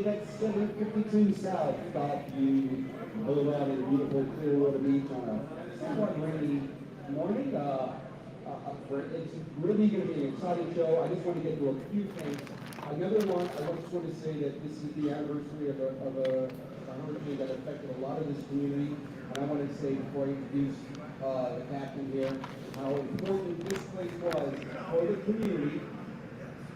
Hey, that's 752 South. Stop you pull around in beautiful Clearwater Beach on a somewhat rainy morning. It's really going to be an exciting show. I just want to get to a few things. Another one, I just want to say that this is the anniversary of a hurricane that affected a lot of this community. And I want to say before I introduce the captain here, how important this place was for the community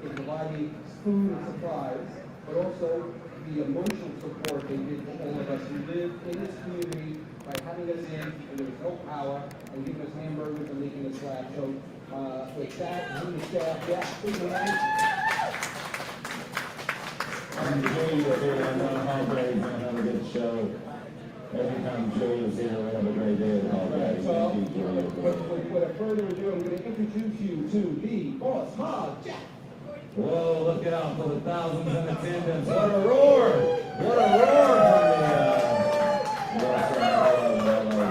in providing food and supplies, but also the emotional support they did for all of us who live in this community by having us in when there was no power and giving us hamburgers and making us laugh. So with that, and the staff, yeah, big man. I'm Jay, everyone on Hogg is going to have a good show. Every time Jay is here, we have a great day at Hogg. Right, so without further ado, I'm going to introduce you to the boss, Hogg. Whoa, look out for the thousands in attendance. What a roar! What a roar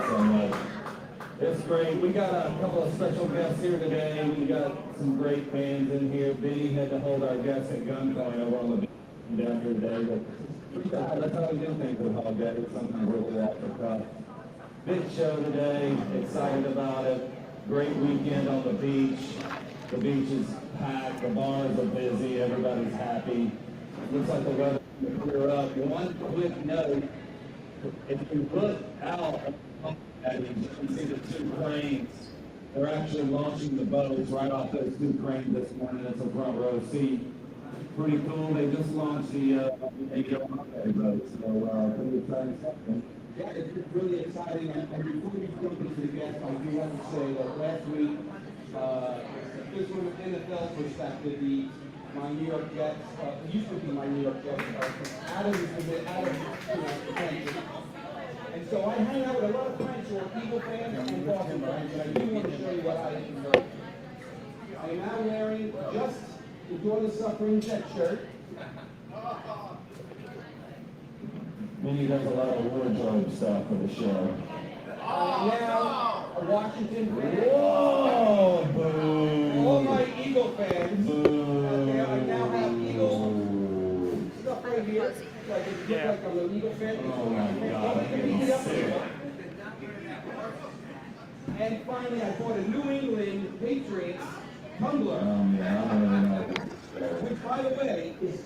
from the It's great. We got a couple of special guests here today. We got some great fans in here. Benny had to hold our guests at gunpoint over on the down here today. But that's how we do things with Hogg. It's something really off the cuff. Big show today. Excited about it. Great weekend on the beach. The beach is packed. The bars are busy. Everybody's happy. Looks like the weather will clear up. One quick note. If you look out, you can see the two cranes. They're actually launching the boats right off those two cranes this morning. It's a front row seat. Pretty cool. They just launched the Gameday boat. So pretty exciting stuff. Yeah, it's really exciting. And before we jump into the guests, I do have to say that last week, just from an NFL perspective, my New York Jets, it used to be my New York Jets, Adam, attention. And so I hang out with a lot of friends who are Eagle fans and Boston fans, and I do want to show you what I enjoy. I am now wearing just the Daughter Suffering Jet shirt. Minnie does a lot of wardrobe stuff for the show. Now, a Washington fan. Whoa! Boo! All my Eagle fans. Boo! I now have Eagle stuff right here. Like it looks like I'm an Eagle fan. Oh my God, I'm getting sick. And finally, I bought a New England Patriots tumbler. Which, by the way, is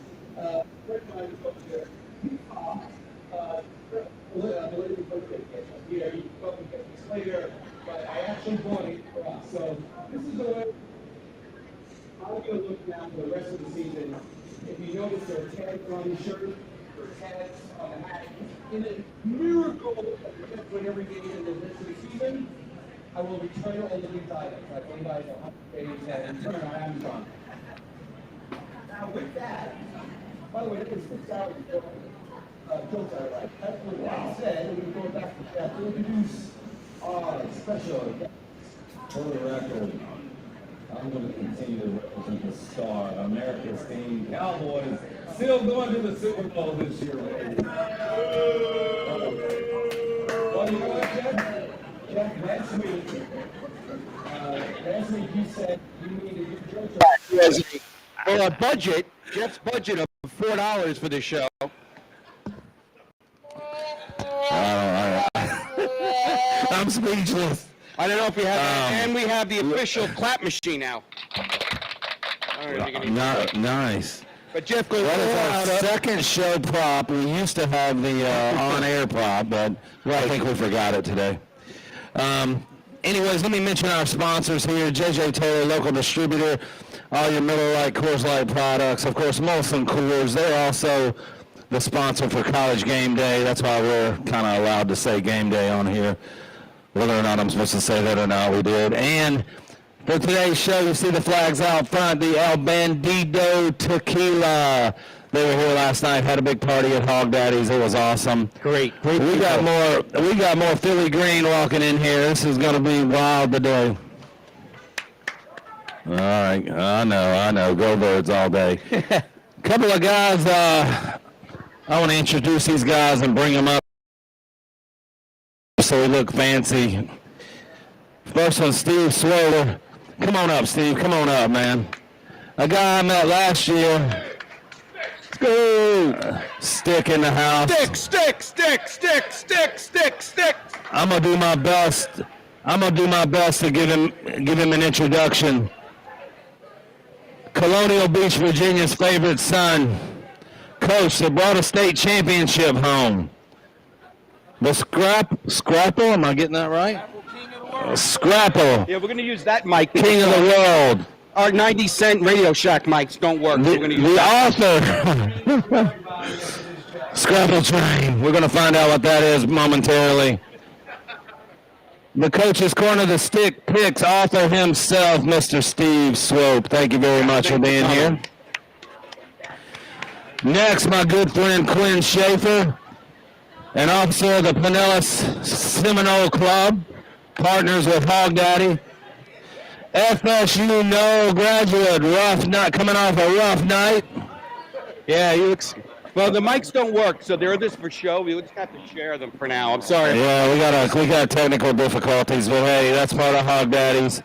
later, but I actually bought it for us. So this is the way I'm going to look now for the rest of the season. If you notice, there are tags on the shirt, there are tags on the hat. In a miracle that win every game in the rest of the season, I will return all of these items. I believe I have 100 days that return on Amazon. Now with that, by the way, it was 6 hours ago. Jokes are right. That's what I said. We're going to go back to that to introduce our special guest. For the record, I'm going to continue to represent the star, America's team, Cowboys, still going to the Super Bowl this year, baby. Well, you know what, Jeff, last week you said you needed to do jokes. Well, a budget, Jeff's budget of $4 for the show. I'm speechless. I don't know if you have that. And we have the official clap machine now. I don't know if you can even Nice. But Jeff goes That is all our out. second show prop. We used to have the on-air prop, but I think we forgot it today. Anyways, let me mention our sponsors here. JJ Taylor, local distributor. All your Miller Lite, Coors Light products. Of course, Molson Coors. They're also the sponsor for College Game Day. That's why we're kind of allowed to say Game Day on here. Whether or not I'm supposed to say that or not, we did. And for today's show, you see the flags out front, the El Bandido Tequila. They were here last night, had a big party at Hog Daddy's. It was awesome. Great. We got more Philly Green walking in here. This is going to be wild today. All right, I know. Go Birds all day. Couple of guys, I want to introduce these guys and bring them up so we look fancy. First one, Steve Swoler. Come on up, Steve. Come on up, man. A guy I met last year. Let's go. Stick in the house. Stick. I'm gonna do my best. To give him an introduction. Colonial Beach, Virginia's favorite son, coach that brought a state championship home. The Scrapple, am I getting that right? Scrapple. Yeah, we're going to use that mic. King of the world. Our 90-cent Radio Shack mics don't work. So we're going to use The that. author. Scrapple train. We're going to find out what that is momentarily. The Coach's Corner, the Stick Picks author himself, Mr. Steve Swope. Thank you very much for being here. Next, my good friend Quinn Schaefer, an officer of the Pinellas Seminole Club, partners with Hogg Daddy. FSU Knoll graduate, rough night, coming off a rough night. Yeah, well, the mics don't work, so they're this for show. We just have to share them for now. I'm sorry. Yeah, we got technical difficulties, but hey, that's part of Hogg Daddies.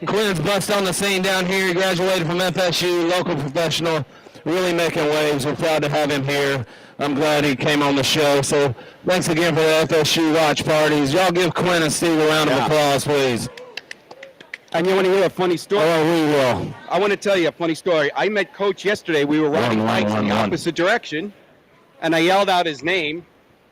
Quinn's bust on the scene down here. He graduated from FSU, local professional, really making waves. We're proud to have him here. I'm glad he came on the show. So thanks again for the FSU watch parties. Y'all give Quinn and Steve a round of applause, please. And you want to hear a funny story? Oh, we will. I want to tell you a funny story. I met Coach yesterday. We were riding bikes in the opposite direction, and I yelled out his name.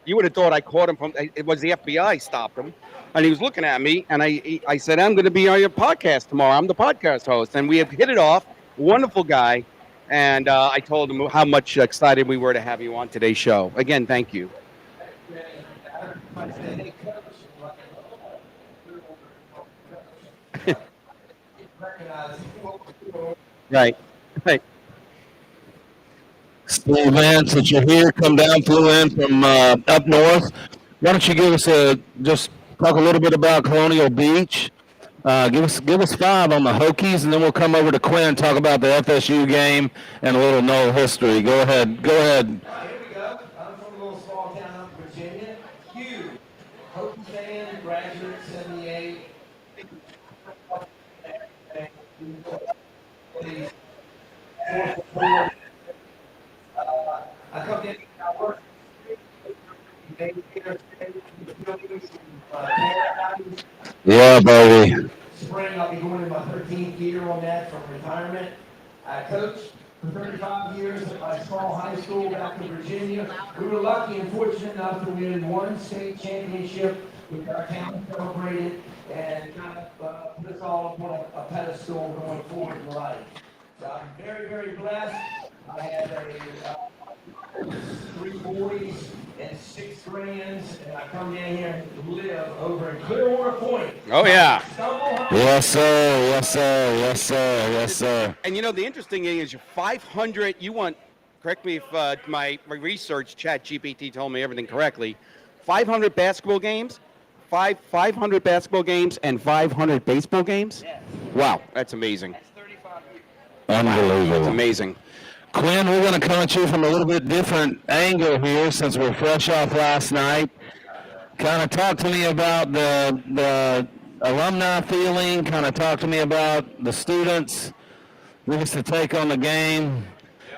You would have thought I caught him from. It was the FBI stopped him, and he was looking at me. And I said, "I'm going to be on your podcast tomorrow. I'm the podcast host." And we have hit it off. Wonderful guy. And I told him how much excited we were to have you on today's show. Again, thank you. Right. Steve Vance, since you're here, come down, flew in from up north. Why don't you give us just talk a little bit about Colonial Beach? Give us 5 on the Hokies, and then we'll come over to Quinn and talk about the FSU game and a little Knoll history. Go ahead. Here we go. I'm from a little small town up in Virginia. Huge Hokie fan, graduate, 78. I come in, I work. Yeah, baby. Spring, I'll be going in my 13th year on that from retirement. I coached for 35 years at my small high school back in Virginia. We were lucky and fortunate enough to win 1 state championship, which our town celebrated and kind of put us all up on a pedestal going forward in life. So I'm very, very blessed. I had 3 boys and 6 grands, and I come down here and live over in Clearwater Point. Oh, yeah. Yes, sir. And you know, the interesting thing is you're 500, correct me if my research, ChatGPT told me everything correctly, 500 basketball games, 500 basketball games and 500 baseball games? Yes. Wow, that's amazing. That's 35 years. Unbelievable. It's amazing. Quinn, we're going to come at you from a little bit different angle here since we're fresh off last night. Kind of talk to me about the alumni feeling. Kind of talk to me about the students. Give us a take on the game.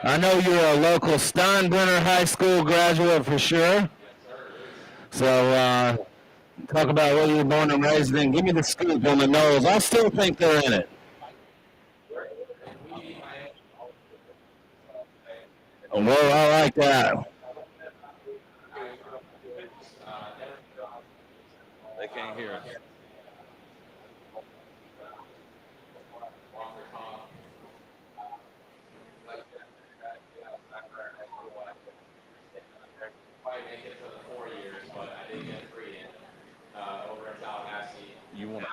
I know you're a local Steinbrenner High School graduate for sure. So talk about where you were born and raised in. Give me the scoop on the Knolls. I still think they're in it. Well, I like that. They can't hear us. Probably make it for the 4 years, but I did get 3 in over in Tallahassee. You want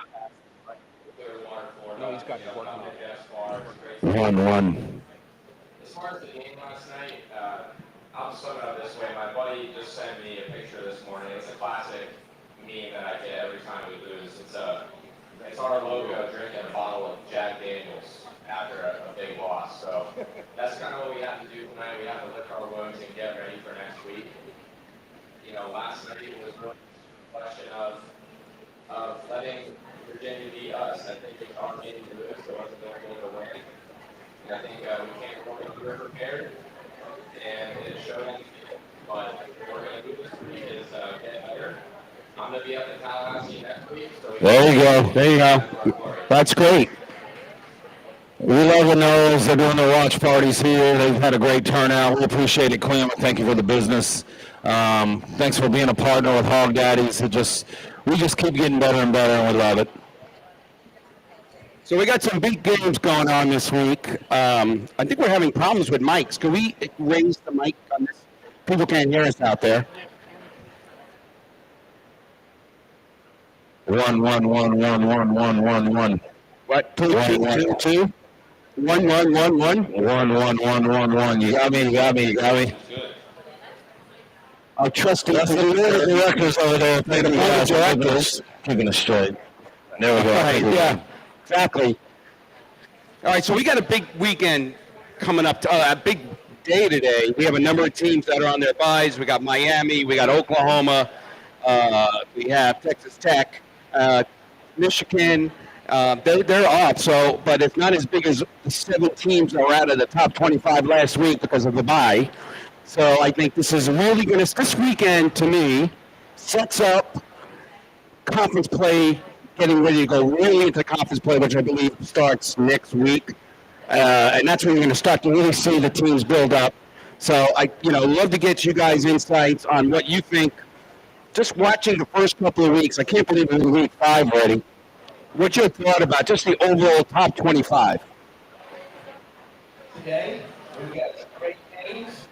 Clearwater, Florida. No, he's got it working. 1-1. As far as the game last night, I'll sum it up this way. My buddy just sent me a picture this morning. It's a classic meme that I get every time we lose. It's our logo drinking a bottle of Jack Daniels after a big loss. So that's kind of what we have to do tonight. We have to lick our wounds and get ready for next week. You know, last night was a question of letting Virginia beat us. I think it's our game to lose. It wasn't their game to win. And I think we came forward, we were prepared, and it showed in the I'm going to be up in Tallahassee next week. So There you go. There you go. That's great. We love the Knowles. They're doing their watch parties here. They've had a great turnout. We appreciate it, Clem. Thank you for the business. Thanks for being a partner with Hog Daddies. We just keep getting better and better, and we love it. So we got some big games going on this week. I think we're having problems with mics. Can we raise the mic on this? People can't hear us out there. 1 1 1 1 1 1 1 1. What? 2 2 2 2? 1 1 1 1. 1 1 1 1 1. You got me. You got me. You got me. Our trusty That's the board of directors over there. The board of directors. Keeping us straight. There we go. Right, yeah, exactly. All right, so we got a big weekend coming up, a big day today. We have a number of teams that are on their byes. We got Miami, we got Oklahoma, we have Texas Tech, Michigan. They're off, so, but it's not as big as the 7 teams that were out of the top 25 last week because of the bye. So I think this is really going to, this weekend to me, sets up conference play, getting ready to go really into conference play, which I believe starts next week. And that's when you're going to start to really see the teams build up. So I, love to get you guys insights on what you think. Just watching the first couple of weeks, I can't believe we're in week 5 already. What's your thought about just the overall top 25? Today, we've got some great games.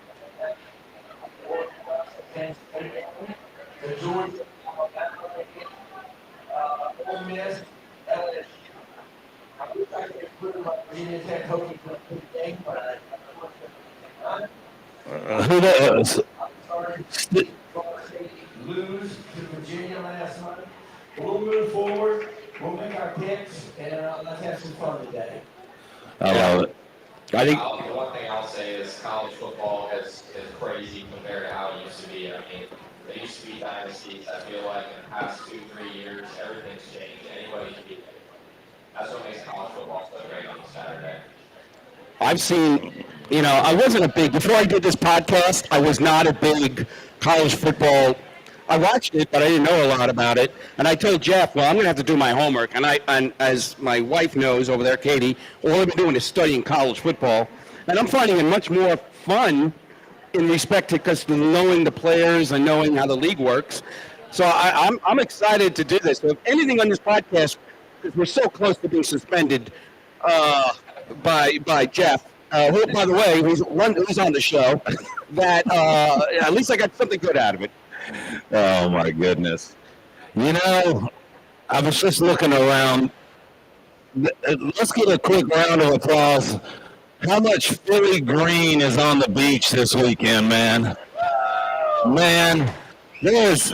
The Georgia, Ole Miss, LSU. I wish I could put my Virginia Tech hoping for a good game, but Who knows? I'm sorry. Florida State lose to Virginia last month. We'll move forward. We'll make our picks, and let's have some fun today. I love it. I think The one thing I'll say is college football is crazy compared to how it used to be. I mean, there used to be dynasties. I feel like in the past 2-3 years, everything's changed. Anybody can beat it. That's what makes college football so great on Saturday. I've seen, I wasn't a big, before I did this podcast, I was not a big college football. I watched it, but I didn't know a lot about it. And I told Jeff, well, I'm going to have to do my homework. And as my wife knows over there, Katie, all I've been doing is studying college football. And I'm finding it much more fun in respect to because knowing the players and knowing how the league works. So I'm excited to do this. So if anything on this podcast, because we're so close to being suspended by Jeff, who, by the way, who's on the show, that at least I got something good out of it. Oh, my goodness. I was just looking around. Let's get a quick round of applause. How much Philly green is on the beach this weekend, man? Man, there is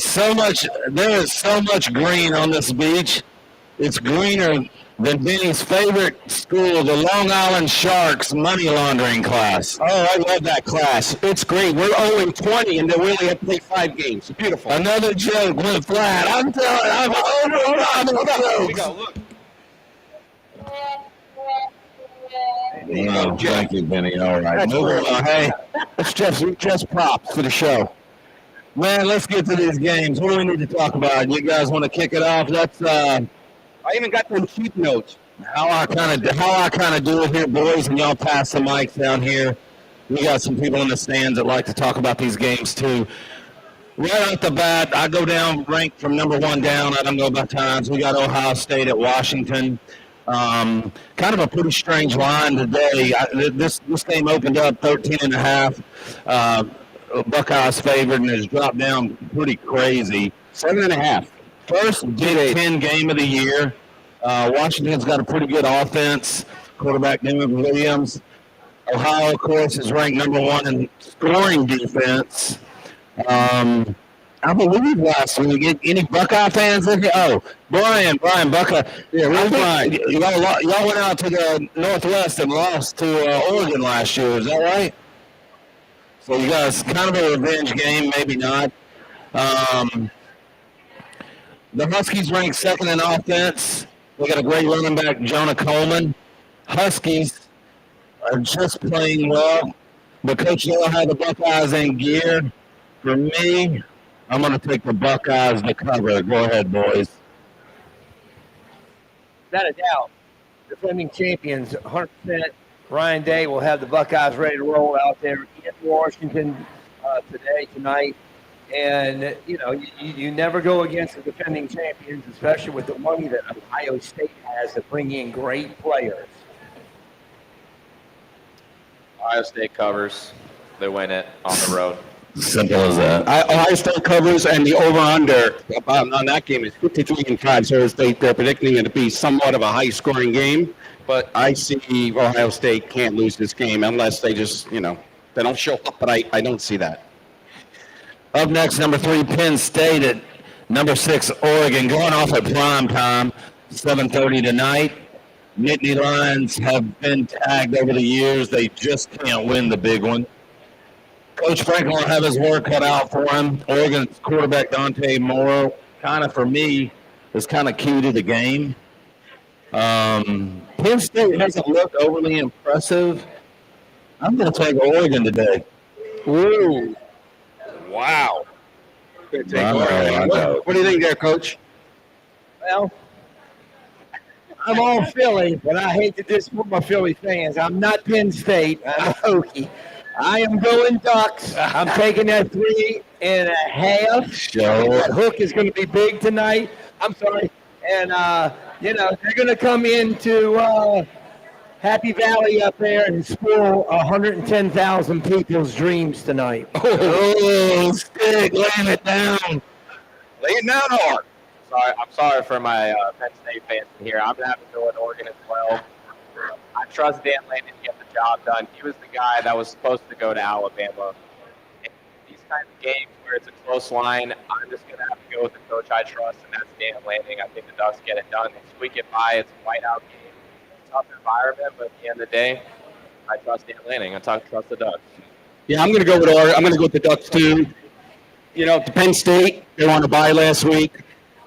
so much green on this beach. It's greener than Benny's favorite school, the Long Island Sharks money laundering class. Oh, I love that class. It's great. We're 0-20, and then we only have to play 5 games. Beautiful. Another joke went flat. I'm telling Here we go. Look. Oh, thank you, Benny. All right. Moving on. Hey, That's just props for the show. man, let's get to these games. What do we need to talk about? You guys want to kick it off? Let's I even got them cheap notes. how I kind of do it here, boys, and y'all pass the mics down here. We got some people in the stands that like to talk about these games too. Right off the bat, I go down ranked from number 1 down. I don't go by times. We got Ohio State at Washington. Kind of a pretty strange line today. This game opened up 13.5. Buckeyes favored and has dropped down pretty crazy. 7.5. First Big Ten game of the year. Washington's got a pretty good offense. Quarterback Newman Williams. Ohio, of course, is ranked number 1 in scoring defense. I believe last week. Any Buckeye fans in here? Oh, Brian, Buckeye. Yeah, where's Brian? Y'all went out to the Northwest and lost to Oregon last year. Is that right? So you guys, kind of a revenge game, maybe not. The Huskies ranked 2nd in offense. They got a great running back, Jonah Coleman. Huskies are just playing well. But Coach Noah had the Buckeyes in gear. For me, I'm going to take the Buckeyes to cover. Go ahead, boys. Without a doubt, defending champions, 100%. Ryan Day will have the Buckeyes ready to roll out there in Washington tonight. And, you never go against the defending champions, especially with the money that Ohio State has to bring in great players. Ohio State covers. They win it on the road. Simple as that. Ohio State covers, and the over-under on that game is 53-5. So they're predicting it to be somewhat of a high-scoring game. But I see Ohio State can't lose this game unless they just, they don't show up. But I don't see that. Up next, number 3, Penn State at number 6, Oregon, going off at prime time, 7:30 tonight. Nittany Lions have been tagged over the years. They just can't win the big one. Coach Franklin will have his work cut out for him. Oregon's quarterback Dante Moore, kind of for me, is kind of key to the game. Penn State hasn't looked overly impressive. I'm going to take Oregon today. Ooh. Wow. What do you think there, Coach? Well, I'm all Philly, but I hate to disappoint my Philly fans. I'm not Penn State. I'm a Hokie. I am going Ducks. I'm taking that 3.5. Sure. That hook is going to be big tonight. I'm sorry. And, they're going to come into Happy Valley up there and spoil 110,000 people's dreams tonight. Oh, Stick, laying it down. Lay it down hard. I'm sorry for my Penn State fans here. I'm going to have to go with Oregon as well. I trust Dan Lanning to get the job done. He was the guy that was supposed to go to Alabama. In these kinds of games where it's a close line, I'm just going to have to go with the coach I trust, and that's Dan Lanning. I think the Ducks get it done. They squeak it by. It's a whiteout game. Tough environment, but at the end of the day, I trust Dan Lanning. I trust the Ducks. Yeah, I'm going to go with Oregon. I'm going to go with the Ducks, too. To Penn State, they won a bye last week.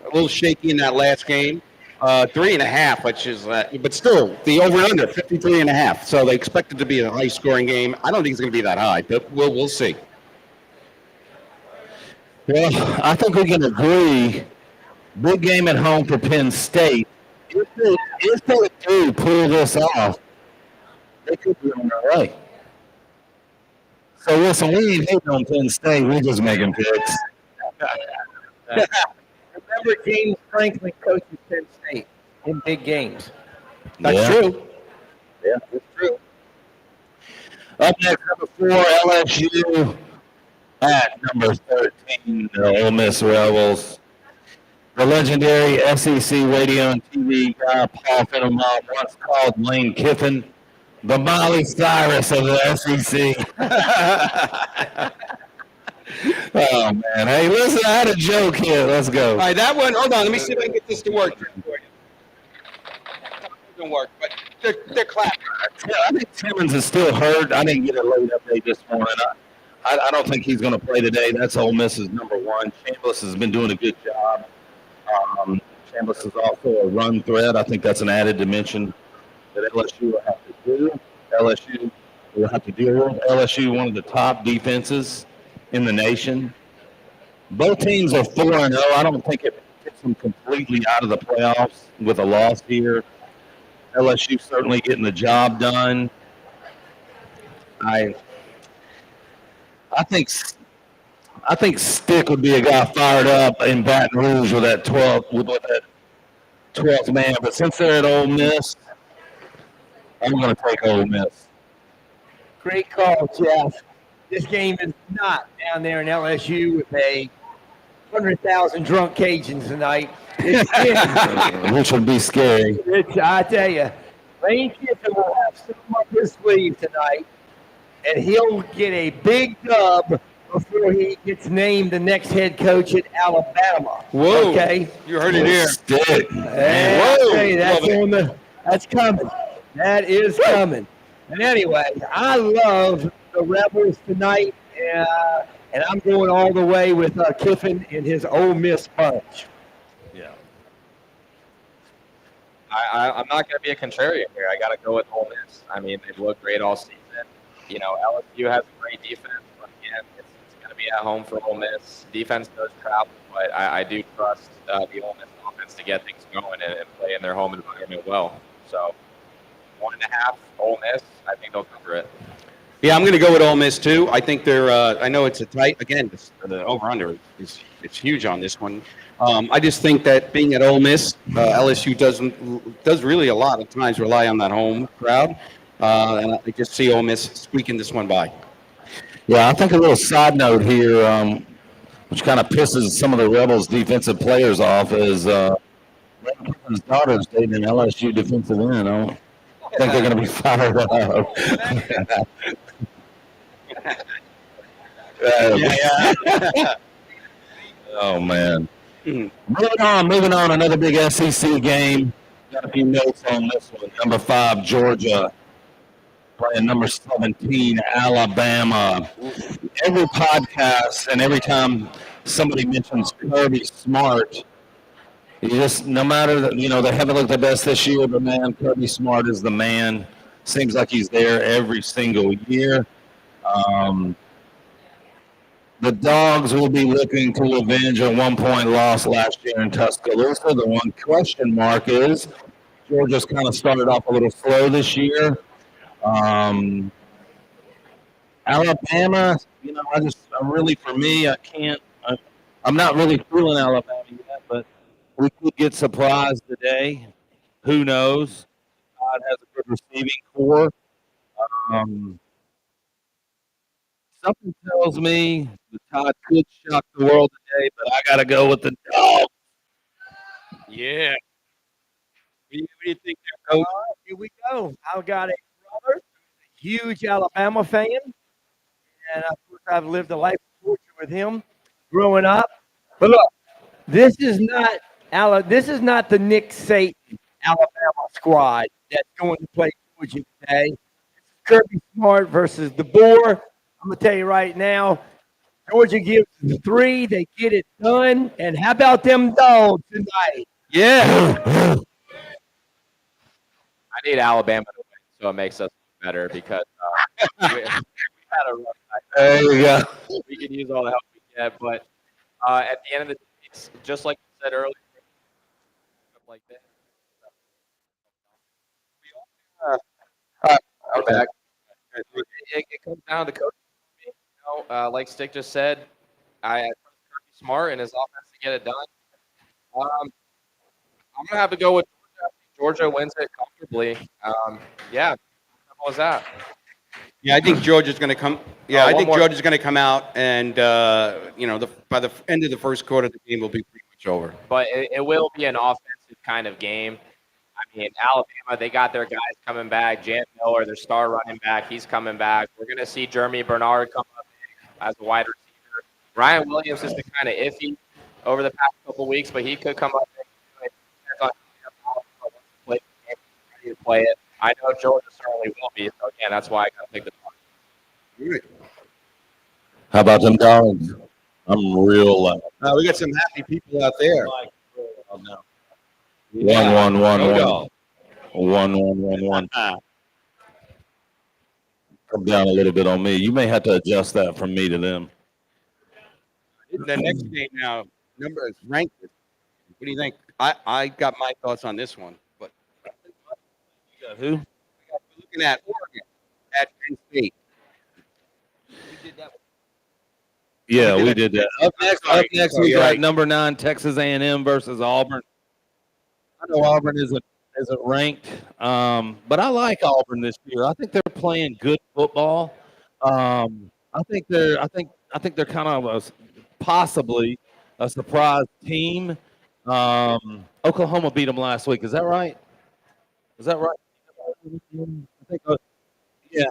A little shaky in that last game. 3.5, which is, but still, the over-under, 53.5. So they expect it to be a high-scoring game. I don't think it's going to be that high, but we'll see. Well, I think we can agree. Big game at home for Penn State. If they do pull this off, they could be on their way. So listen, we ain't hating on Penn State. We're just making picks. Remember, James Franklin coaches Penn State in big games. That's true. Yeah, that's true. Up next, number 4, LSU at number 13, the Ole Miss Rebels. The legendary SEC radio and TV guy, Paul Fenneman, once called Lane Kiffin the Miley Cyrus of the SEC. Oh, man. Hey, listen, I had a joke here. Let's go. All right, that one, hold on. Let me see if I can get this to work for you. It doesn't work, but they're clapping. Yeah, I think Timmons is still hurt. I didn't get a late update this morning. I don't think he's going to play today. That's Ole Miss's number 1. Chambliss has been doing a good job. Chambliss is also a run threat. I think that's an added dimension that LSU will have to do. LSU will have to deal with. LSU, one of the top defenses in the nation. Both teams are 4-0. I don't think it gets them completely out of the playoffs with a loss here. LSU certainly getting the job done. I think Stick would be a guy fired up in Baton Rouge with that 12th man. But since they're at Ole Miss, I'm going to take Ole Miss. Great call, Jeff. This game is not down there in LSU with a 100,000 drunk Cajuns tonight. Which would be scary. I tell you, Lane Kiffin will have some up his sleeve tonight, and he'll get a big dub before he gets named the next head coach at Alabama. Whoa. Okay? You heard it here. Stick. That's coming. That is coming. And anyway, I love the Rebels tonight, and I'm going all the way with Kiffin and his Ole Miss punch. Yeah. I'm not going to be a contrarian here. I got to go with Ole Miss. I mean, they've looked great all season. LSU has a great defense, but again, it's going to be me at home for Ole Miss. Defense does travel, but I do trust the Ole Miss offense to get things going and play in their home environment well. So 1.5 Ole Miss, I think they'll cover it. Yeah, I'm going to go with Ole Miss too. I think they're. I know it's a tight. Again, the over/under is it's huge on this one. I just think that being at Ole Miss, LSU does really a lot of times rely on that home crowd, and I just see Ole Miss squeaking this one by. Yeah, I think a little side note here, which kind of pisses some of the Rebels defensive players off, is his daughter's dating an LSU defensive end. I don't think they're going to be fired up. Yeah. Oh, man. Moving on. Another big SEC game. Got a few notes on this one. Number 5, Georgia, playing number 17, Alabama. Every podcast and every time somebody mentions Kirby Smart, you just, no matter, they haven't looked the best this year, but man, Kirby Smart is the man. Seems like he's there every single year. The Dogs will be looking to avenge a 1-point loss last year in Tuscaloosa. The one question mark is Georgia's kind of started off a little slow this year. Alabama, I'm not really feeling Alabama yet, but we could get surprised today. Who knows? God has a good receiving core. Something tells me the Tide could shock the world today, but I got to go with the Dogs. Yeah. What do you think there, Coach? Here we go. I've got a brother, huge Alabama fan, and of course I've lived a life of Georgia with him growing up. But look, this is not the Nick Saban Alabama squad that's going to play Georgia today. This is Kirby Smart versus the Boar. I'm gonna tell you right now, Georgia gives the 3, they get it done. And how about them Dogs tonight? Yeah. I need Alabama to win, so it makes us better because we had a rough night. There you go. We can use all the help we get, but at the end of the day, it's just like you said earlier, like that. I'm back. It comes down to coaching. Like Stick just said, I trust Kirby Smart and his offense to get it done. I'm gonna have to go with Georgia. Georgia wins it comfortably. Yeah, simple as that. Yeah, I think Georgia's going to come. Yeah, I think Georgia's going to come out, and by the end of the first quarter, the game will be pretty much over. But it will be an offensive kind of game. I mean, Alabama, they got their guys coming back. Jan Miller, their star running back, he's coming back. We're going to see Jeremy Bernard come up as a wide receiver. Ryan Williams has been kind of iffy over the past couple weeks, but he could come up and ready to play it. I know Georgia certainly will be. So, again, that's why I got to pick the Dogs. How about them Dogs? I'm real loud. We got some happy people out there. One. Come down a little bit on me. You may have to adjust that from me to them. The next game now, number is ranked. What do you think? I got my thoughts on this one, but Who? we're looking at Oregon at Penn State. Yeah, we did that. Up next, we got right. number 9 Texas A&M versus Auburn. I know Auburn isn't ranked, but I like Auburn this year. I think they're playing good football. I think they're kind of possibly a surprise team. Oklahoma beat them last week. Is that right? I think. Yeah.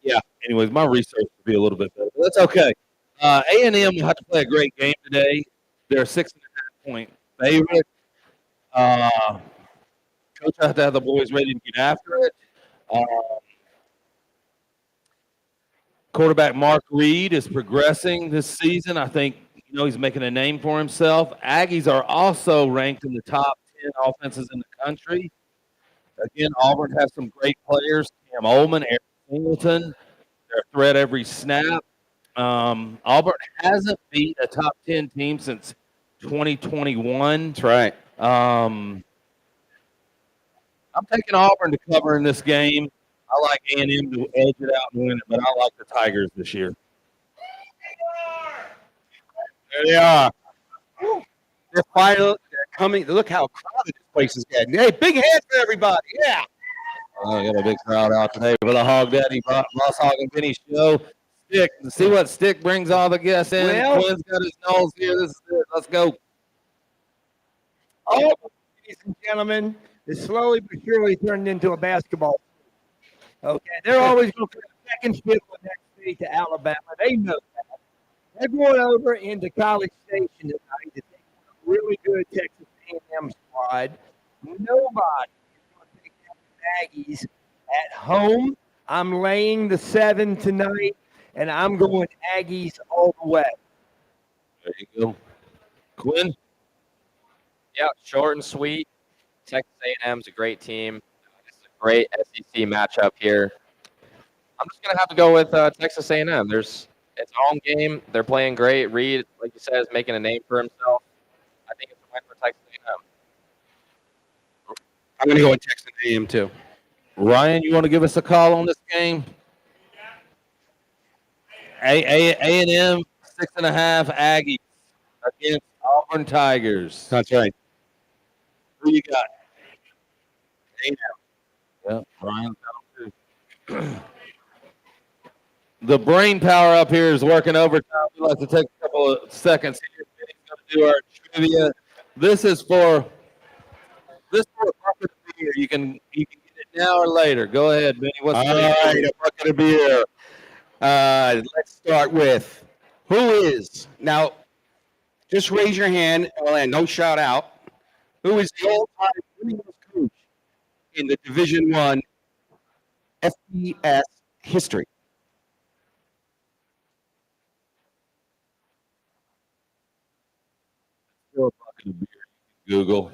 Yeah. Anyways, my research will be a little bit better. But that's okay. A&M will have to play a great game today. They're a 6.5-point favorite. Coach has to have the boys ready to get after it. Quarterback Mark Reed is progressing this season. I think he's making a name for himself. Aggies are also ranked in the top 10 offenses in the country. Again, Auburn has some great players. Cam Ullman, Eric Singleton. They're a threat every snap. Auburn hasn't beat a top 10 team since 2021. That's right. I'm taking Auburn to cover in this game. I like A&M to edge it out and win it, but I like the Tigers this year. There they are. They're finally coming. Look how crowded this place is getting. Hey, big hands for everybody. Yeah. I got a big crowd out today for the Hog Daddy Boss Hog and Vinny show. Stick. See what Stick brings all the guests in. Well, Quinn's got his nose here. This is it. Let's go. Oh, ladies and gentlemen, is slowly but surely turned into a basketball. Okay, they're always going to put a second fiddle next state to Alabama. They know that. They're going over into College Station tonight to take a really good Texas A&M squad. Nobody is going to take down the Aggies at home. I'm laying the 7 tonight, and I'm going Aggies all the way. There you go. Quinn? Yeah, short and sweet. Texas A&M's a great team. It's a great SEC matchup here. I'm just gonna have to go with Texas A&M. It's a home game. They're playing great. Reed, like you said, is making a name for himself. I think it's a win for Texas A&M. I'm going to go with Texas A&M too. Ryan, you want to give us a call on this game? A&M 6.5 Aggies against Auburn Tigers. That's right. Who you got? A&M. Yeah, Ryan's got them too. The brain power up here is working overtime. We'd like to take a couple of seconds here. Vinny's going to do our trivia. This is for a bucket of beer. You can get it now or later. Go ahead, Vinny. What's All right, a bucket of beer. Let's start with who is now. Just raise your hand and no shout out. Who is the all-time winningest coach in the Division I FBS history? Still a bucket of beer. Google.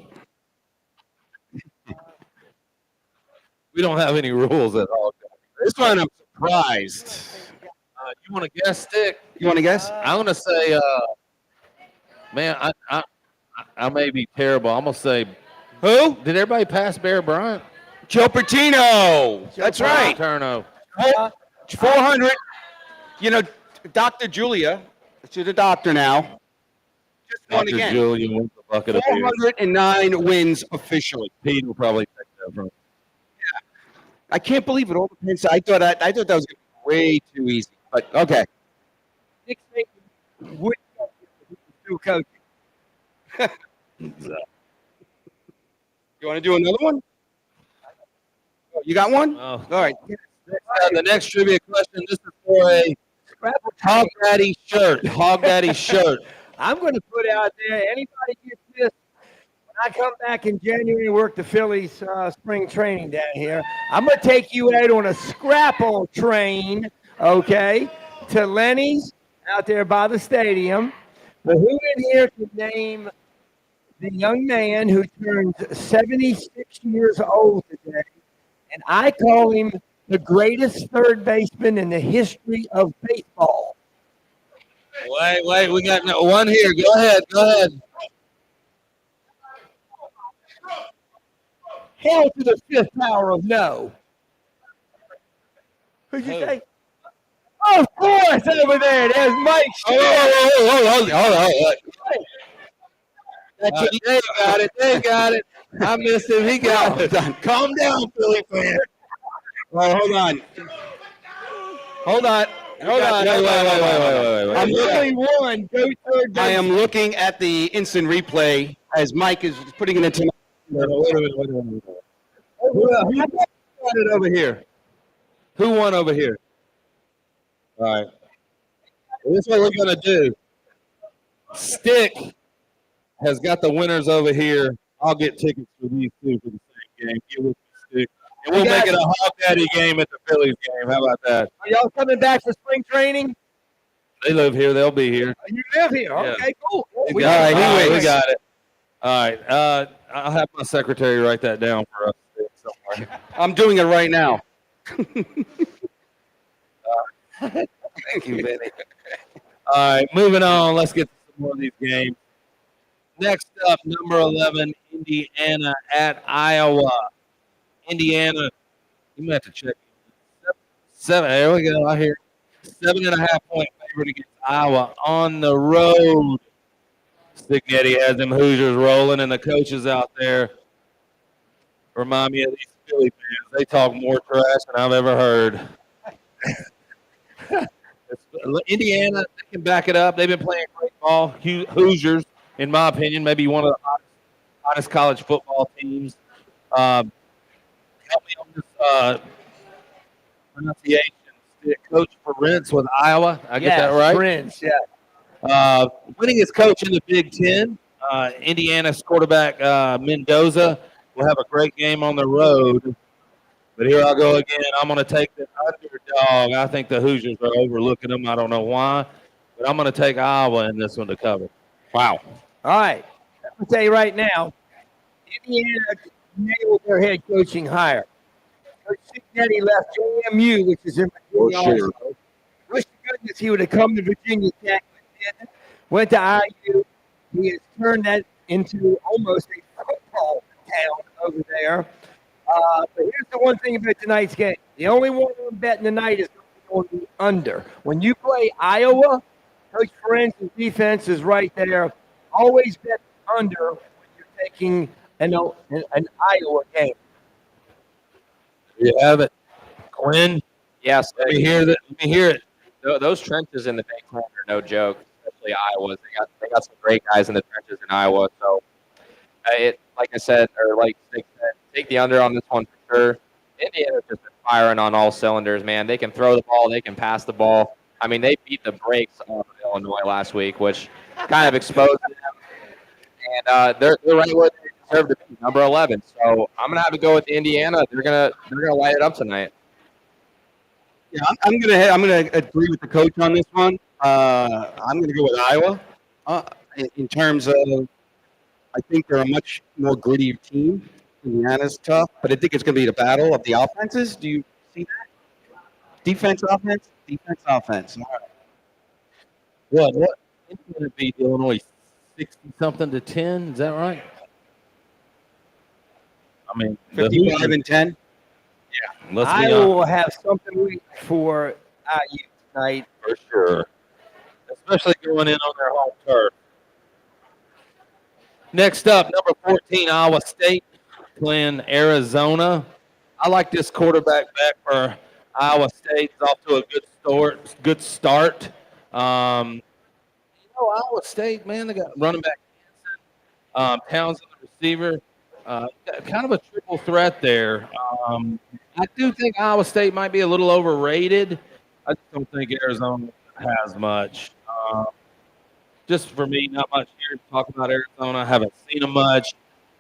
We don't have any rules at all. This one I'm surprised. You want to guess, Stick? You want to guess? I'm going to say, man, I may be terrible. I'm going to say, Who? did everybody pass Bear Bryant? Joe Pertino. That's right. Turno. 400. You know, Dr. Julia, she's a doctor now. Just won Dr. again. Julian wins the bucket of beer. 409 wins officially. Pete will probably take that from. I can't believe it all depends. I thought that was going to be way too easy. But okay. Nick Saban would do coaching. You want to do another one? Oh, you got one? Oh. All right. The next trivia question. This is for a Hog Daddy shirt. Hog Daddy shirt. I'm going to put out there, anybody gets this, when I come back in January and work the Phillies spring training down here, I'm going to take you out on a scrapple train, okay, to Lenny's out there by the stadium. But who in here can name the young man who turns 76 years old today? And I call him the greatest third baseman in the history of baseball. Wait, we got one here. Go ahead. Hell to the fifth power of no. Who'd you say? Of course, over there. There's Mike. Hold on. They got it. I missed him. He got it. Calm down, Philly fan. Well, hold on. Wait. I'm only one. Go third base. I am looking at the instant replay as Mike is putting it into. Wait a minute. Who won it over here? Who won over here? All right. Well, this is what we're going to do. Stick has got the winners over here. I'll get tickets for these two for the same game. Get with me, Stick. And we'll make it a Hog Daddy game at the Phillies game. How about that? Are y'all coming back for spring training? They live here. They'll be here. You live here. Yeah. Okay, cool. We got it. All right. I'll have my secretary write that down for us somewhere. I'm doing it right now. Thank you, Benny. All right, moving on. Let's get to some more of these games. Next up, number 11, Indiana at Iowa. Indiana, you might have to check. Seven. There we go. I hear 7.5-point favorite against Iowa on the road. Signetti has them Hoosiers rolling, and the coaches out there remind me of these Philly fans. They talk more trash than I've ever heard. Indiana, they can back it up. They've been playing great ball. Hoosiers, in my opinion, maybe one of the hottest college football teams. Help me on this pronunciation. Coach Prince with Iowa. I get that right? Prince, yeah. Winningest coach in the Big Ten. Indiana's quarterback Mendoza will have a great game on the road. But here I go again. I'm going to take the underdog. I think the Hoosiers are overlooking them. I don't know why. But I'm going to take Iowa in this one to cover. Wow. All right. I'll tell you right now, Indiana nailed their head coaching hire. Coach Signetti left JMU, which is in Virginia. Also. Wish to goodness he would have come to Virginia Tech, but didn't. Went to IU. He has turned that into almost a football town over there. But here's the one thing about tonight's game. The only one I'm betting tonight is going to be under. When you play Iowa, Coach Ferentz's defense is right there. Always bet under when you're taking an Iowa game. You have it. Quinn? Yes, Let me hear that. Let me hear it. those trenches in the Big Ten are no joke, especially Iowa's. They got some great guys in the trenches in Iowa. So, like I said, or like Nick said, take the under on this one for sure. Indiana's just been firing on all cylinders, man. They can throw the ball, they can pass the ball. I mean, they beat the brakes off of Illinois last week, which kind of exposed them. And they're right where they deserve to be, number 11. So I'm gonna have to go with Indiana. They're gonna light it up tonight. Yeah, I'm gonna agree with the coach on this one. I'm gonna go with Iowa. In terms of, I think they're a much more gritty team. Indiana's tough, but I think it's gonna be the battle of the offenses. Do you see that? Defense, offense, defense, offense. All right. What? Indiana beat Illinois 60-something to 10. Is that right? I mean, 55 and 10. Yeah, let's be Iowa will honest. have something for IU tonight. For sure. Especially going in on their home turf. Next up, number 14, Iowa State playing Arizona. I like this quarterback back for Iowa State. He's off to a good start. Iowa State, man, they got running back Townsend, the receiver. Kind of a triple threat there. I do think Iowa State might be a little overrated. I just don't think Arizona has much. Just for me, not much here to talk about Arizona. I haven't seen them much.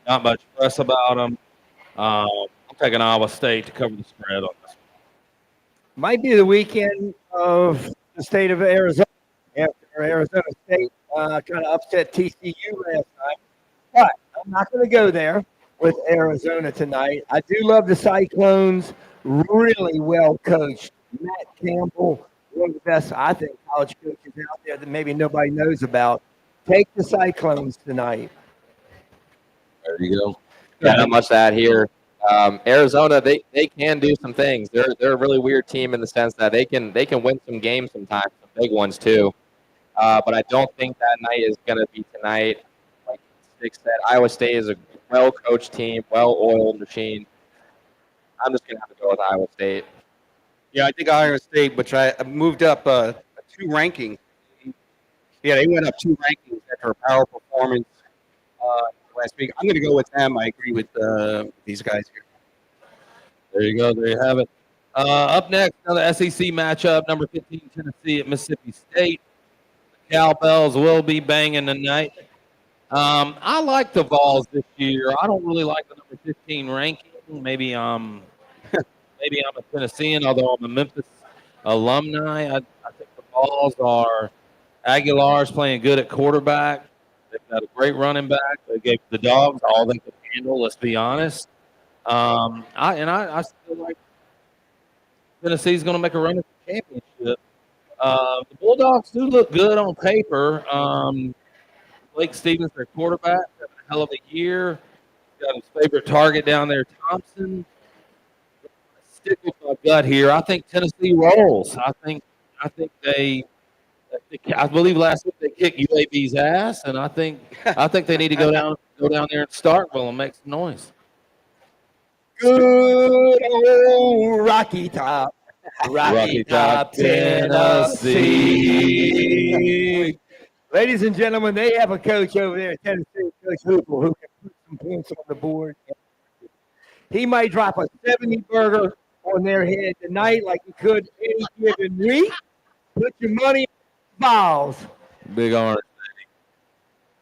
Not much press about them. I'm taking Iowa State to cover the spread on this one. Might be the weekend of the state of Arizona after Arizona State kind of upset TCU last night. But I'm not going to go there with Arizona tonight. I do love the Cyclones. Really well coached. Matt Campbell, one of the best, I think, college coaches out there that maybe nobody knows about. Take the Cyclones tonight. There you go. Yeah, not much to add here. Arizona, they can do some things. They're a really weird team in the sense that they can win some games sometimes, some big ones too. But I don't think that night is going to be tonight. Like Stick said, Iowa State is a well-coached team, well-oiled machine. I'm just going to have to go with Iowa State. Yeah, I think Iowa State, which I moved up 2 ranking. Yeah, they went up 2 rankings after a power performance last week. I'm going to go with them. I agree with these guys here. There you go. There you have it. Up next, another SEC matchup, number 15, Tennessee at Mississippi State. The Cowbells will be banging tonight. I like the Vols this year. I don't really like the number 15 ranking. Maybe I'm a Tennessean, although I'm a Memphis alumni. I think the Vols are Aguilar's playing good at quarterback. They've got a great running back. They gave the Dogs all they could handle, let's be honest. I still like Tennessee's going to make a run at the championship. The Bulldogs do look good on paper. Blake Stevens, their quarterback, having a hell of a year. Got his favorite target down there, Thompson. Stick with my gut here. I think Tennessee rolls. I think they. I believe last week they kicked UAB's ass, and I think they need to go down there in Starkville and make some noise. Good old Rocky Top. Rocky Top, Tennessee. Ladies and gentlemen, they have a coach over there at Tennessee, Coach Hoople, who can put some points on the board. He might drop a 70 burger on their head tonight like he could any given week. Put your money in the balls. Big orange.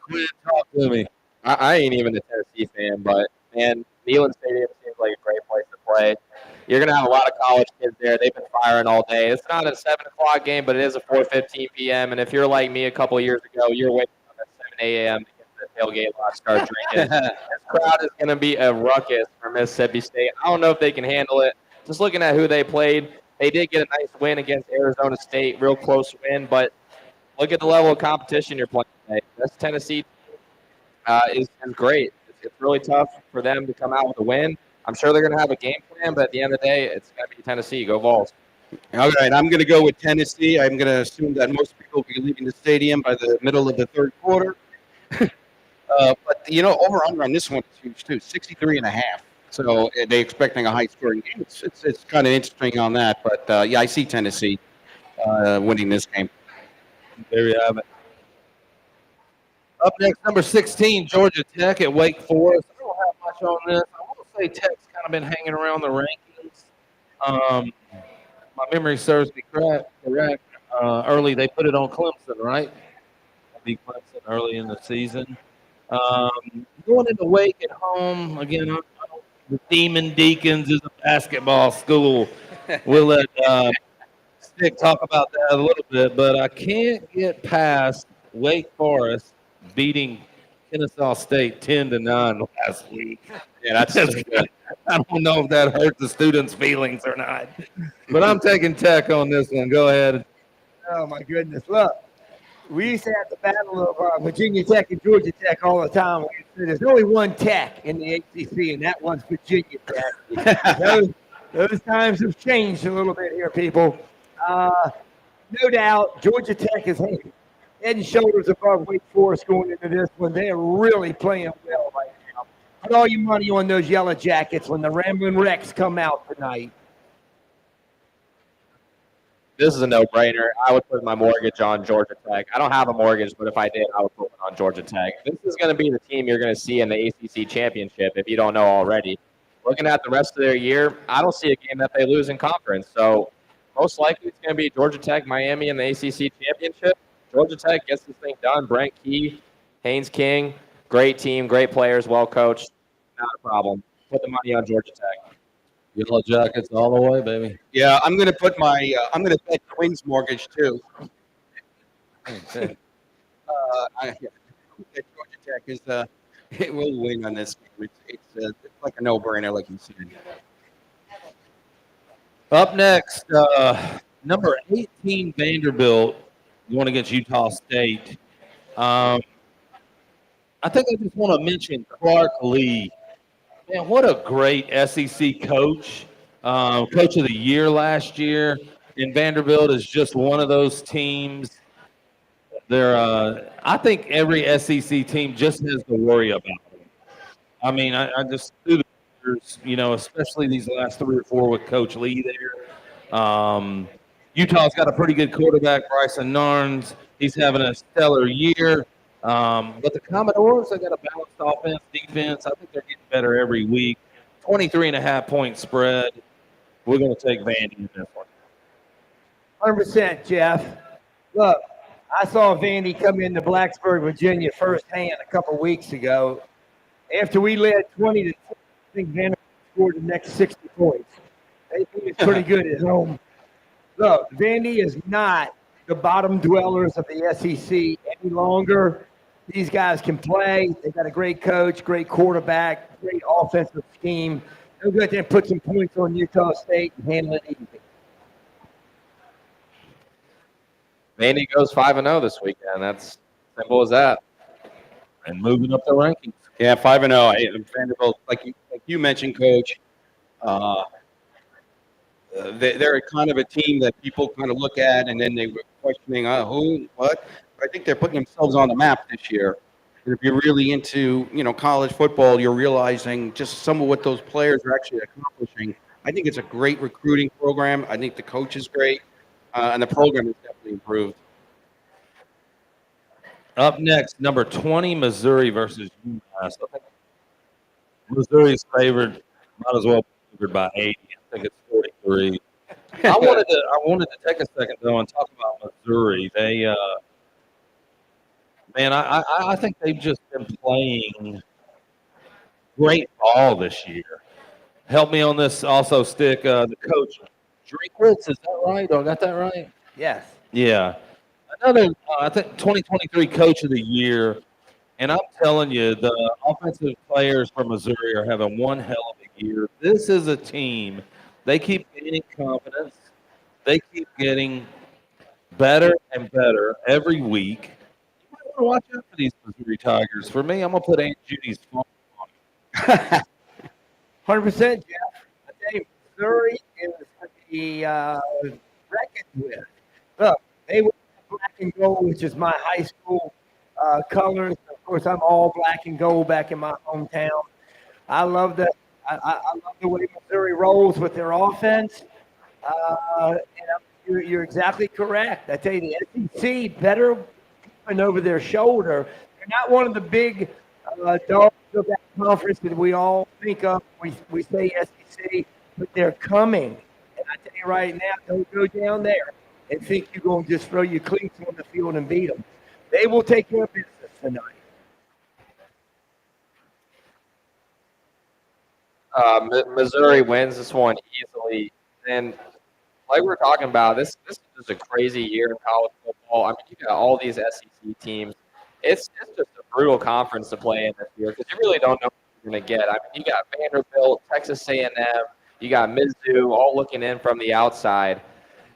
Quinn, talk to me. I ain't even a Tennessee fan, but man, Neyland Stadium seems like a great place to play. You're gonna have a lot of college kids there. They've been firing all day. It's not a 7 o'clock game, but it is a 4:15 p.m. And if you're like me a couple of years ago, you're waking up at 7 a.m. to get to the tailgate lot, start drinking. This crowd is gonna be a ruckus for Mississippi State. I don't know if they can handle it. Just looking at who they played, they did get a nice win against Arizona State, real close win. But look at the level of competition you're playing today. This Tennessee is great. It's really tough for them to come out with a win. I'm sure they're going to have a game plan, but at the end of the day, it's going to be Tennessee. Go Vols. All right, I'm going to go with Tennessee. I'm going to assume that most people will be leaving the stadium by the middle of the third quarter. But, over under on this one is huge, too, 63.5. So they're expecting a high-scoring game. It's kind of interesting on that. But, I see Tennessee winning this game. There you have it. Up next, number 16, Georgia Tech at Wake Forest. I don't have much on this. I want to say Tech's kind of been hanging around the rankings. My memory serves me correct. Early, they put it on Clemson, right? Beat Clemson early in the season. Going into Wake at home, again, the Demon Deacons is a basketball school. We'll let Stick talk about that a little bit, but I can't get past Wake Forest beating Kennesaw State 10-9 last week. Yeah, that's good. I don't know if that hurt the students' feelings or not, but I'm taking Tech on this one. Go ahead. Oh, my goodness. Look, we used to have the battle of Virginia Tech and Georgia Tech all the time. There's only one Tech in the ACC, and that one's Virginia Tech. those times have changed a little bit here, people. No doubt, Georgia Tech is head and shoulders above Wake Forest going into this one. They're really playing well right now. Put all your money on those Yellow Jackets when the Ramblin' Wrecks come out tonight. This is a no-brainer. I would put my mortgage on Georgia Tech. I don't have a mortgage, but if I did, I would put one on Georgia Tech. This is going to be the team you're going to see in the ACC championship if you don't know already. Looking at the rest of their year, I don't see a game that they lose in conference. So most likely it's going to be Georgia Tech, Miami in the ACC championship. Georgia Tech gets this thing done. Brent Key, Haynes King, great team, great players, well coached. Not a problem. Put the money on Georgia Tech. Yellow Jackets all the way, baby. Yeah, I'm going to put I'm going to bet Quinn's mortgage, too. Georgia Tech is, it will win on this game. It's like a no-brainer, like you said. Up next, number 18, Vanderbilt, going against Utah State. I think I just want to mention Clark Lee. Man, what a great SEC coach. Coach of the year last year. And Vanderbilt is just one of those teams. I think every SEC team just has to worry about them. I mean, I just through the years, especially these last 3 or 4 with Coach Lee there. Utah's got a pretty good quarterback, Bryson Narns. He's having a stellar year. But the Commodores, they got a balanced offense, defense. I think they're getting better every week. 23.5-point spread. We're going to take Vandy in this one. 100%, Jeff. Look, I saw Vandy come into Blacksburg, Virginia firsthand a couple weeks ago. After we led 20-10, I think Vanderbilt scored the next 60 points. They think it's pretty good at home. Look, Vandy is not the bottom dwellers of the SEC any longer. These guys can play. They got a great coach, great quarterback, great offensive scheme. They'll go out there and put some points on Utah State and handle it easy. Vandy goes 5-0 this weekend. That's simple as that. And moving up the rankings. Yeah, 5-0. Vanderbilt, like you mentioned, Coach. They're kind of a team that people kind of look at, and then they were questioning who, what. But I think they're putting themselves on the map this year. And if you're really into college football, you're realizing just some of what those players are actually accomplishing. I think it's a great recruiting program. I think the coach is great, and the program has definitely improved. Up next, number 20, Missouri versus UMass. I think Missouri's favored. Might as well be favored by 80. I think it's 43. I wanted to take a second though and talk about Missouri. They, man, I think they've just been playing great ball this year. Help me on this also, Stick. The coach, Drinkwitz, is that right? Do I got that right? Yes. Yeah. Another, I think, 2023 Coach of the Year. And I'm telling you, the offensive players from Missouri are having one hell of a year. This is a team. They keep gaining confidence. They keep getting better and better every week. You might want to watch out for these Missouri Tigers. For me, I'm going to put Aunt Judy's phone on. 100%, Jeff. I tell you, Missouri is the reckoned with. Look, they were black and gold, which is my high school colors. Of course, I'm all black and gold back in my hometown. I love that. I love the way Missouri rolls with their offense. You're exactly correct. I tell you, the SEC better looking over their shoulder. They're not one of the big dogs of that conference that we all think of. We say SEC, but they're coming. And I tell you right now, don't go down there and think you're going to just throw your cleats on the field and beat them. They will take care of business tonight. Missouri wins this one easily. And like we're talking about, this is just a crazy year in college football. I mean, you got all these SEC teams. It's just a brutal conference to play in this year because you really don't know what you're going to get. I mean, you got Vanderbilt, Texas A&M, you got Mizzou, all looking in from the outside.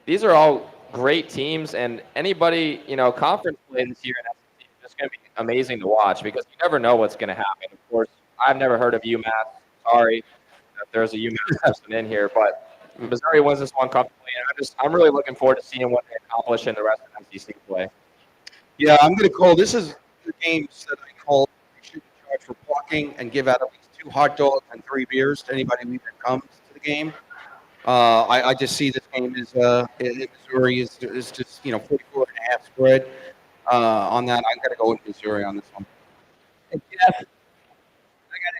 These are all great teams, and anybody, conference play this year in SEC is just going to be amazing to watch because you never know what's going to happen. Of course, I've never heard of UMass. Sorry if there's a UMass person in here, but Missouri wins this one comfortably, and I'm really looking forward to seeing what they accomplish in the rest of SEC play. Yeah, I'm going to call. This is the games that I call we should be charged for parking and give out at least 2 hot dogs and 3 beers to anybody who comes to the game. I just see this game as in Missouri is just 44.5 spread on that. I'm going to go with Missouri on this one. And Jeff, I got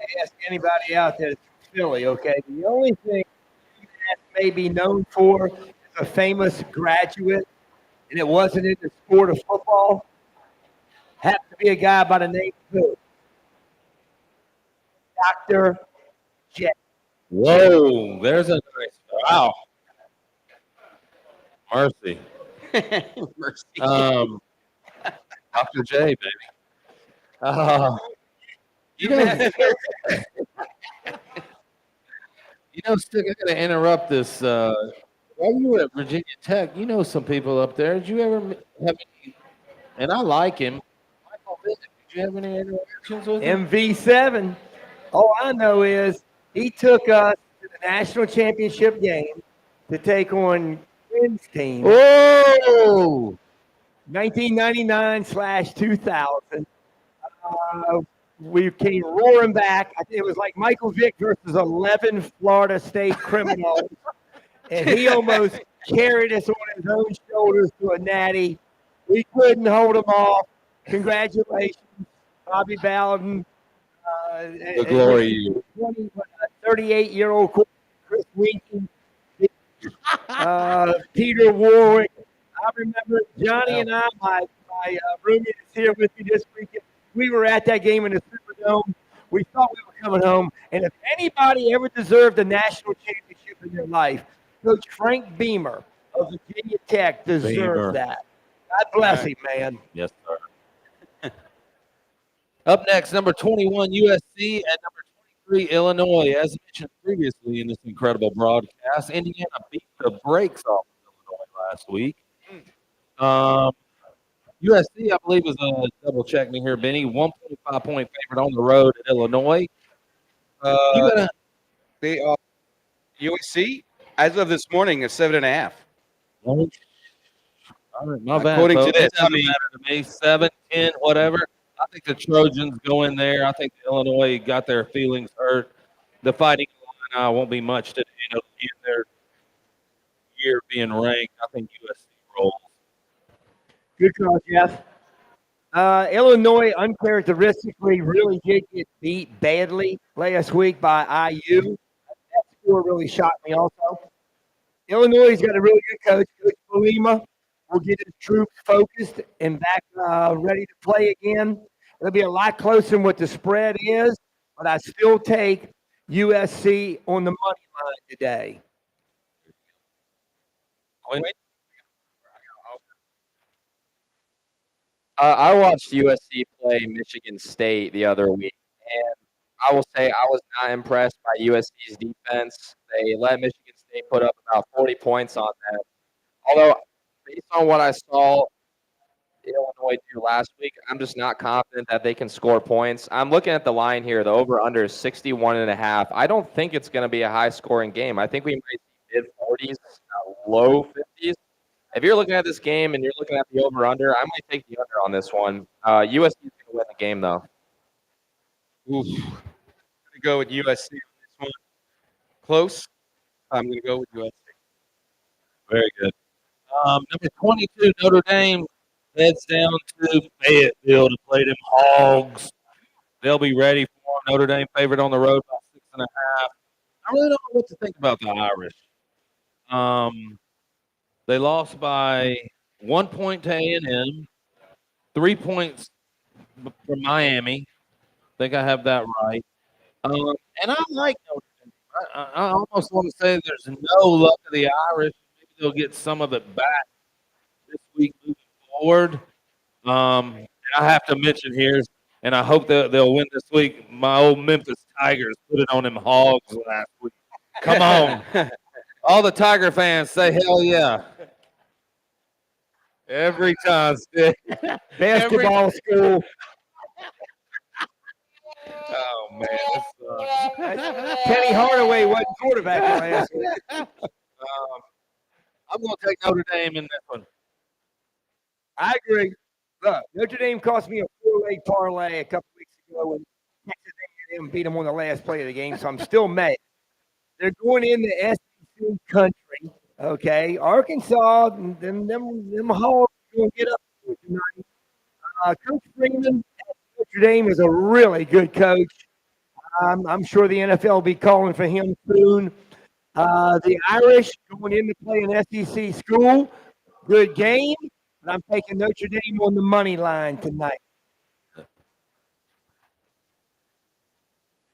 to ask anybody out there that's from Philly, okay? The only thing UMass may be known for is a famous graduate, and it wasn't in the sport of football. Has to be a guy by the name of who? Dr. J. Whoa, there's a nice, wow. Mercy. Mercy. Dr. J, baby. Stick, I got to interrupt this. While you were at Virginia Tech, you know some people up there. Did you ever have any, and I like him, Michael Vick, did you have any interactions with him? MV7. All I know is he took us to the national championship game to take on Quinn's team. Whoa! 1999/2000. We came roaring back. It was like Michael Vick versus 11 Florida State criminals. And he almost carried us on his own shoulders to a natty. We couldn't hold him off. Congratulations, Bobby Bowden. The glory. 38-year-old Chris Winky. Peter Warwick. I remember Johnny and I, my roommate is here with me this weekend. We were at that game in the Superdome. We thought we were coming home. And if anybody ever deserved a national championship in their life, Coach Frank Beamer of Virginia Tech deserves that. God bless him, man. Yes, sir. Up next, number 21, USC, and number 23, Illinois. As mentioned previously in this incredible broadcast, Indiana beat the brakes off of Illinois last week. USC, I believe, is a double check me here, Benny. 1.5 point favorite on the road at Illinois. You gonna They are USC as of this morning is 7.5. all right, my bad, According to folks. this, It doesn't matter to me. 7, 10, whatever. I think the Trojans go in there. I think Illinois got their feelings hurt. The Fighting Illini won't be much to in their year being ranked. I think USC rolls. Good call, Jeff. Illinois uncharacteristically really did get beat badly last week by IU. That score really shocked me also. Illinois has got a really good coach, Coach Polima. Will get his troops focused and back ready to play again. It'll be a lot closer than what the spread is, but I still take USC on the money line today. I watched USC play Michigan State the other week, and I will say I was not impressed by USC's defense. They let Michigan State put up about 40 points on them. Although, based on what I saw Illinois do last week, I'm just not confident that they can score points. I'm looking at the line here. The over-under is 61.5. I don't think it's going to be a high-scoring game. I think we might see mid-40s, low 50s. If you're looking at this game and you're looking at the over-under, I might take the under on this one. USC is going to win the game, though. Oof. I'm going to go with USC on this one. Close. I'm going to go with USC. Very good. Number 22, Notre Dame heads down to Fayetteville to play them Hogs. They'll be ready for Notre Dame favorite on the road by 6.5. I really don't know what to think about the Irish. They lost by 1 point to A&M, 3 points from Miami. I think I have that right. And I like Notre Dame. I almost want to say there's no luck of the Irish. Maybe they'll get some of it back this week moving forward. And I have to mention here, and I hope that they'll win this week. My old Memphis Tigers put it on them Hogs last week. Come on. All the Tiger fans say hell yeah. Every time. Basketball school. Oh, man. This sucks. Kenny Hardaway wasn't quarterback last week. I'm going to take Notre Dame in this one. I agree. Look, Notre Dame cost me a 4-leg parlay a couple weeks ago when Texas A&M beat them on the last play of the game, so I'm still mad. They're going into SEC country, okay? Arkansas, them Hogs are going to get up tonight. Coach Freeman, Notre Dame is a really good coach. I'm sure the NFL will be calling for him soon. The Irish going in to play an SEC school, good game. But I'm taking Notre Dame on the money line tonight.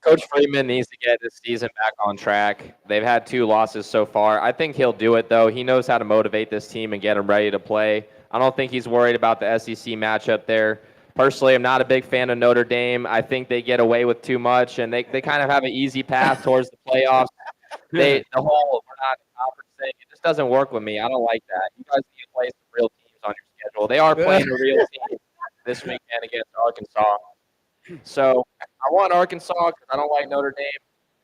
Coach Freeman needs to get this season back on track. They've had 2 losses so far. I think he'll do it, though. He knows how to motivate this team and get them ready to play. I don't think he's worried about the SEC matchup there. Personally, I'm not a big fan of Notre Dame. I think they get away with too much, and they kind of have an easy path towards the playoffs. The whole we're not in conference thing, it just doesn't work with me. I don't like that. You guys need to play some real teams on your schedule. They are playing a real team this weekend against Arkansas. So I want Arkansas because I don't like Notre Dame,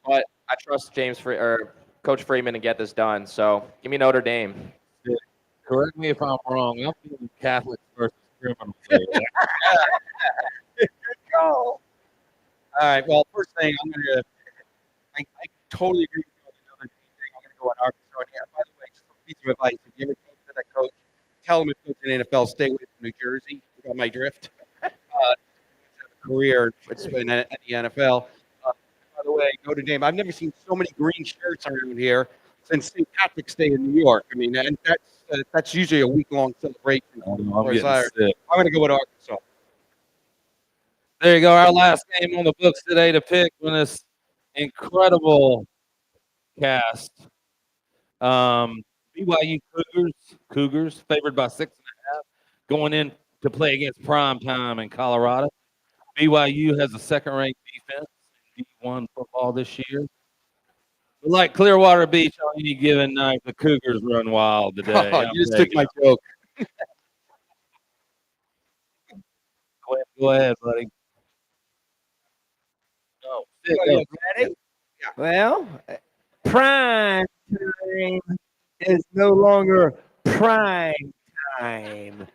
but I trust Coach Freeman to get this done. So give me Notre Dame. Correct me if I'm wrong. I'm feeling Catholic versus criminal. Good call. All right. Well, first thing, I totally agree with you on the Notre Dame thing. I'm going to go on Arkansas here. By the way, just a piece of advice. If you ever talk to that coach, tell him if coaching in the NFL, stay away from New Jersey. You got my drift. Career it's been at the NFL. By the way, Notre Dame. I've never seen so many green shirts around here since St. Patrick's Day in New York. I mean, and that's usually a week-long celebration. I'm going to go with Arkansas. There you go. Our last game on the books today to pick from this incredible cast. BYU Cougars favored by 6.5, going in to play against Prime Time in Colorado. BYU has a second-ranked defense in D1 football this year. But like Clearwater Beach on any given night, the Cougars run wild today. You just took my joke. Go ahead, buddy. No, sit, Are go. you ready? Well, prime time is no longer prime time.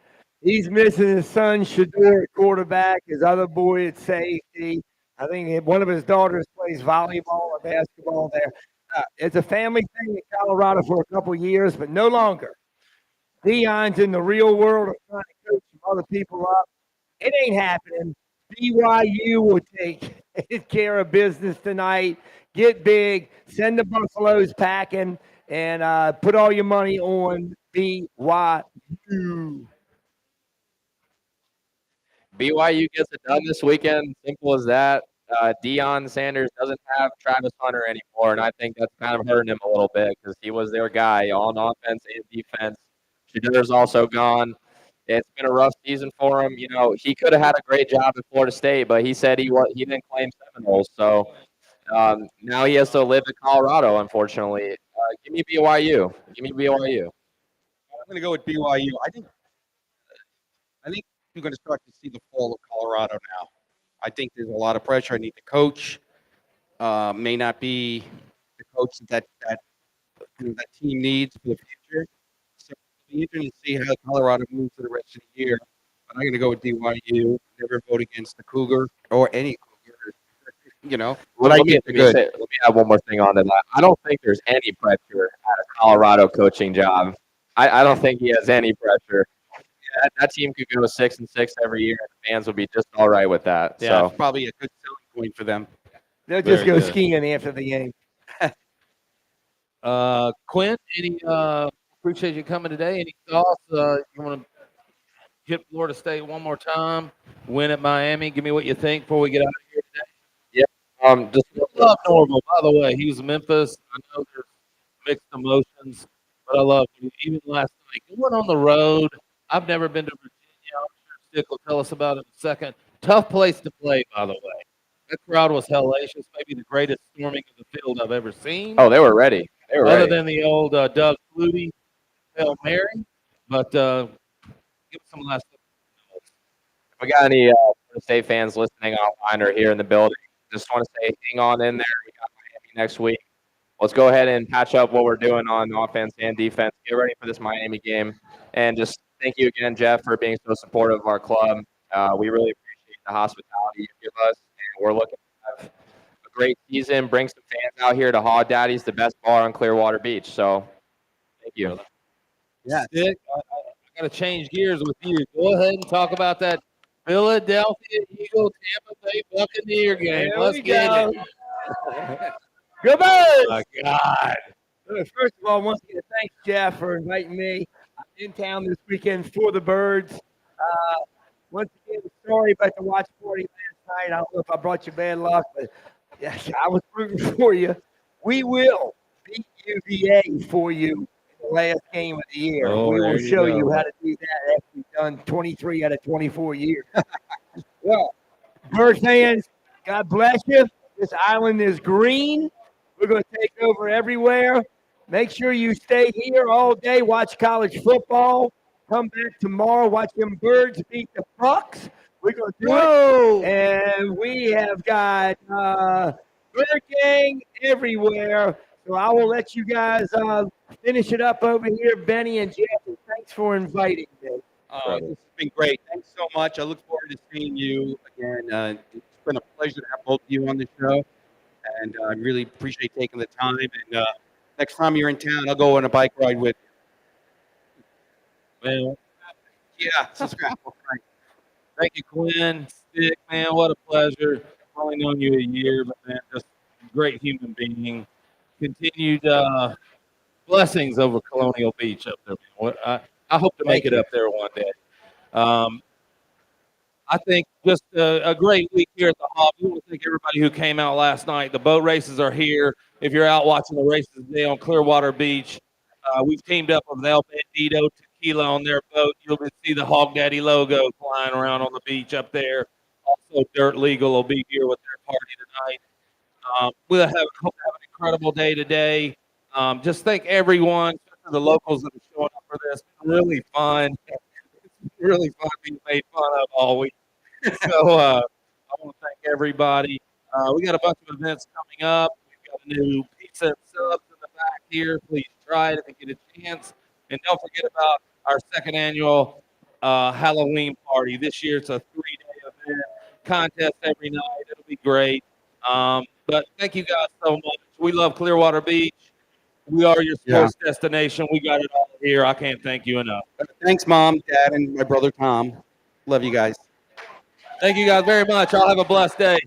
He's missing his son Shador at quarterback, his other boy at safety. I think one of his daughters plays volleyball or basketball there. It's a family thing in Colorado for a couple years, but no longer. Dion's in the real world of trying to coach some other people up. It ain't happening. BYU will take care of business tonight. Get big. Send the Buffaloes packing, and put all your money on BYU. BYU gets it done this weekend. Simple as that. Deion Sanders doesn't have Travis Hunter anymore, and I think that's kind of hurting him a little bit because he was their guy on offense and defense. Shadur's also gone. It's been a rough season for him. You know, he could have had a great job at Florida State, but he said he didn't claim Seminoles. So now he has to live in Colorado, unfortunately. Give me BYU. Give me BYU. I'm going to go with BYU. I think you're going to start to see the fall of Colorado now. I think there's a lot of pressure. I think the coach may not be the coach that team needs for the future. So it'll be interesting to see how Colorado moves for the rest of the year. But I'm going to go with BYU. Never vote against the Cougar or any Cougar. You know, but I think they're good. Let me add one more thing on to that. I don't think there's any pressure at a Colorado coaching job. I don't think he has any pressure. Yeah, that team could go 6-6 every year, and the fans will be just all right with that. Yeah, So it's probably a good selling point for them. They'll just Very go good. skiing after the game. Quinn, appreciate you coming today. Any thoughts? You want to hit Florida State one more time? Win at Miami. Give me what you think before we get out of here today. just Love Norville, by the way. He was Memphis. I know there's mixed emotions, but I love him. Even last night, going on the road. I've never been to Virginia. I'm sure Stick will tell us about it in a second. Tough place to play, by the way. That crowd was hellacious. Maybe the greatest storming of the field I've ever seen. they were ready. They were Other ready. than the old Doug Flutie Hail Mary. But give us some last thoughts. If we got any Florida State fans listening online or here in the building, just want to say hang on in there. We got Miami next week. Let's go ahead and patch up what we're doing on offense and defense. Get ready for this Miami game. And just thank you again, Jeff, for being so supportive of our club. We really appreciate the hospitality you give us. And we're looking to have a great season. Bring some fans out here to Hogg Daddy's, the best bar on Clearwater Beach. So thank you. Yeah, Stick, I got to change gears with you. Go ahead and talk about that Philadelphia Eagle Tampa Bay Buccaneer game. There Let's we get go. it. Go Birds! My God. First of all, I want to thank Jeff for inviting me. I'm in town this weekend for the Birds. Once again, sorry about the watch party last night. I don't know if I brought you bad luck, but yes, I was rooting for you. We will beat UVA for you in the last game of the year. Oh, we there will you show go. you how to do that after we've done 23 out of 24 years. Well, Bird fans, God bless you. This island is green. We're going to take over everywhere. Make sure you stay here all day, watch college football. Come back tomorrow, watch them Birds beat the Bucks. We're going to do it. And we have got Bird Gang everywhere. So I will let you guys finish it up over here, Benny and Jeff. And thanks for inviting me. This has been great. Thanks so much. I look forward to seeing you again. It's been a pleasure to have both of you on the show, and I really appreciate taking the time. And next time you're in town, I'll go on a bike ride with Man, you. Yeah, it's a scrapple. Right. thank you, Quinn. Stick, man, what a pleasure. I've only known you a year, but man, just a great human being. Continued blessings over Colonial Beach up there. I hope to make it up there one day. I think just a great week here at the Hog. We want to thank everybody who came out last night. The boat races are here. If you're out watching the races today on Clearwater Beach, we've teamed up with El Bandito Tequila on their boat. You'll see the Hog Daddy logo flying around on the beach up there. Also, Dirt Legal will be here with their party tonight. We'll hope to have an incredible day today. Just thank everyone, especially the locals that are showing up for this. It's really fun. It's really fun being made fun of all week. So I want to thank everybody. We got a bunch of events coming up. We've got a new pizza and subs in the back here. Please try it if you get a chance. And don't forget about our second annual Halloween party. This year it's a 3-day event, contest every night. It'll be great. But thank you guys so much. We love Clearwater Beach. We are your sports destination. We got it all here. I can't thank you enough. Thanks, Mom, Dad, and my brother Tom. Love you guys. Thank you guys very much. I'll have a blessed day.